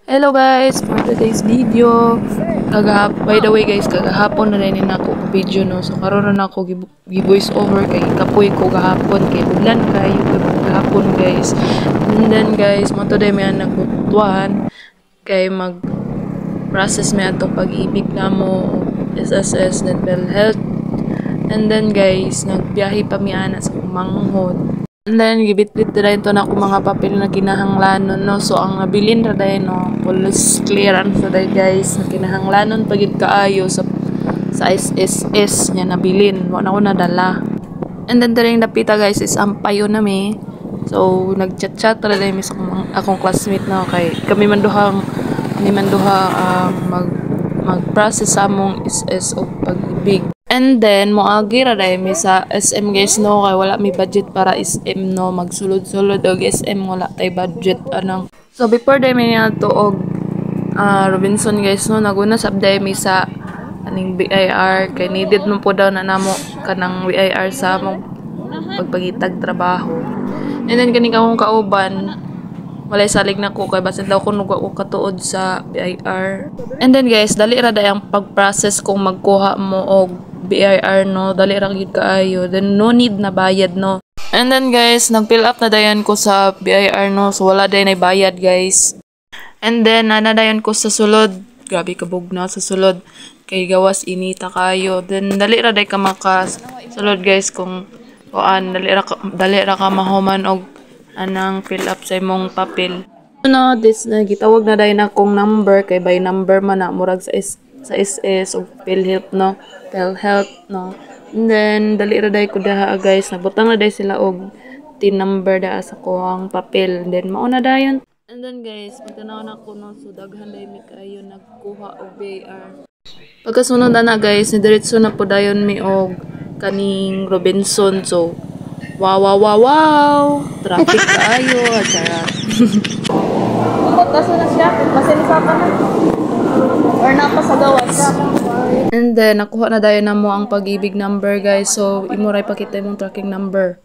Hello guys, for today's video. By the way guys, kagahapon na rin ako video no. So karon na ako gi-voice over kay kapoy ko gahapon kay buglan kayo gahapon guys. And then guys, mo today may nagbutuan kay mag process may atong pag-ibig na mo SSS mental health. And then guys, nagbiyahe pa mi ana sa manghod. And then, gibit-bit rin ito na ako mga papel na kinahanglanon, no? So, ang nabilin na rin, no? Police clearance na rin, guys. Na kinahanglanon pagid kaayo sa SSS niya nabilin. Wala ko nadala. And then, rin napita, guys, is ampayo na mi. So, nag-chat-chat na rin sa akong classmate, no? Kay kami manduha mag-process sa among SS o pag-ibig. And then, moagi ra mi sa SM guys no, kay wala mi budget para SM no, magsulod-sulod og SM wala tay budget anang. So before mi to og Robinson guys no, naguna sab mi sa aning BIR kay needed mo po daw na namo kanang BIR sa among pagpagitag trabaho. And then kani akong kauban walay salig na ko kay basin daw kuno ko katuod sa BIR. And then guys, dali ra ang pag-process kung magkuha mo og BIR no, dali ra gid kaayo. Then no need na bayad no. And then guys, nag-fill up na dayon ko sa BIR no, so wala day na bayad guys. And then dayon ko sa sulod. Grabe kabog na sa sulod kay gawas inita kayo. Then dali ra day ka makasulod guys kung kuan dali ra ka mahuman og anang fill up sa imong papel. No, this na gitawag na dayon akong number kay by number man na murag sa SS o PhilHealth no. PhilHealth no. And then dali ra day ko daha guys, nagbutang na day sila og tin number da sa kuhang papel. And then mao na dayon. And then guys, pagtanaw na ko no, so daghan day mi kayo nagkuha og BIR. Pagkasunod na guys, ni diretso na po dayon mi og kaning Robinson. So wow! Traffic kaayo, charot. Kaso na siya, masinisapan na. Or napasagawas. And then, nakuha na dayon na mo ang pag-ibig number guys. So, imuray pakita mong tracking number.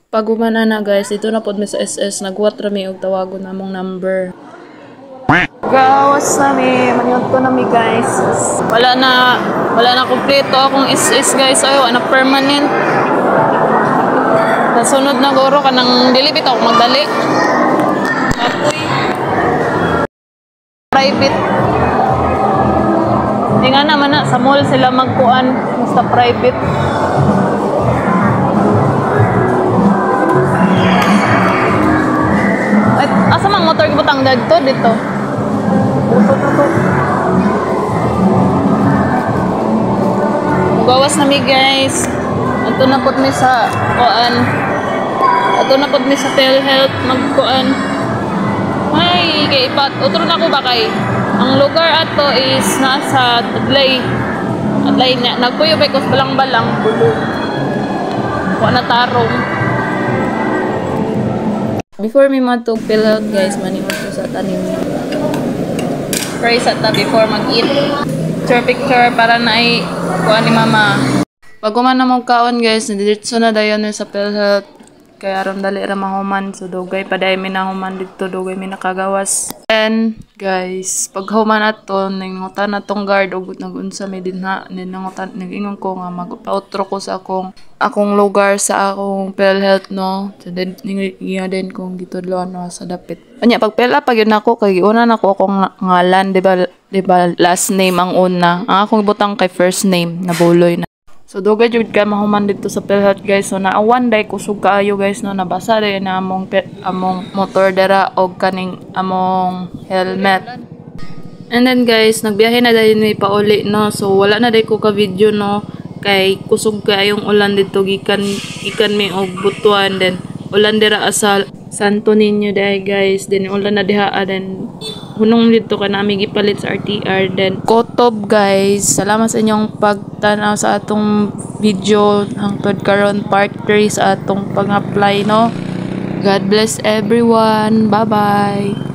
Pag umana na guys, ito na po mi sa SS. Nagwat rami og tawagon na mong number. Gawas na mi, manyunto na mi guys. Wala na kompleto akong SS guys. Ayaw, na permanent. Nasunod na goro ka ng dili bitaw magdali. Kapoy. Private. Di nga naman na sa mall sila magkuan basta private. Ay, asa mang motor gibutang dito dito. Gawas na mi guys. Ato na pod mi sa kuan. Ato na pod mi sa PhilHealth magkuan. Ay, kay ipat. Utro na ko ba kay? Ang lugar ato is nasa Adlay. Adlay na. Nagpuyo ba ko balang-balang bulo. Kuha na tarong. Before mi matog PhilHealth guys, manimot ko sa tanim. Pray sa ta before mag-eat. Picture para na ay kuha ni mama. Pag kuman na mong kaon guys, diretso na dayon sa PhilHealth. Kaya aron dali ra mahuman. So dugay pa dayon mi nahuman dito, dugay mi nakagawas. And guys, pag human ato, nangutan na tong guard og nagunsa mi dinha, nangutan nag-ingon ko nga mag-outro ko sa akong lugar sa akong PhilHealth no. So then ningiya din kong gitudlon no sa dapit. Anya pag pila pag yun ako kay una nako akong ngalan, di ba last name ang una. Ang akong ibutang kay first name na Buloy na. So dugay jud ka mahuman dito sa PhilHealth guys. So naawan day kusog kaayo guys no, nabasa day na among motor dera og kaning among helmet. And then guys, nagbiyahe na dayon mi pauli no. So wala na day ko ka video no kay kusog kaayong ulan dito gikan mi og Butuan, then ulan dira asa Santo Niño day guys. Then ulan na diha then hunong dito ka namin gipalit sa RTR. Then Kotob guys, salamat sa inyong pagtanaw sa atong video hangtod karon part 3 sa atong pang-apply no. God bless everyone, bye bye.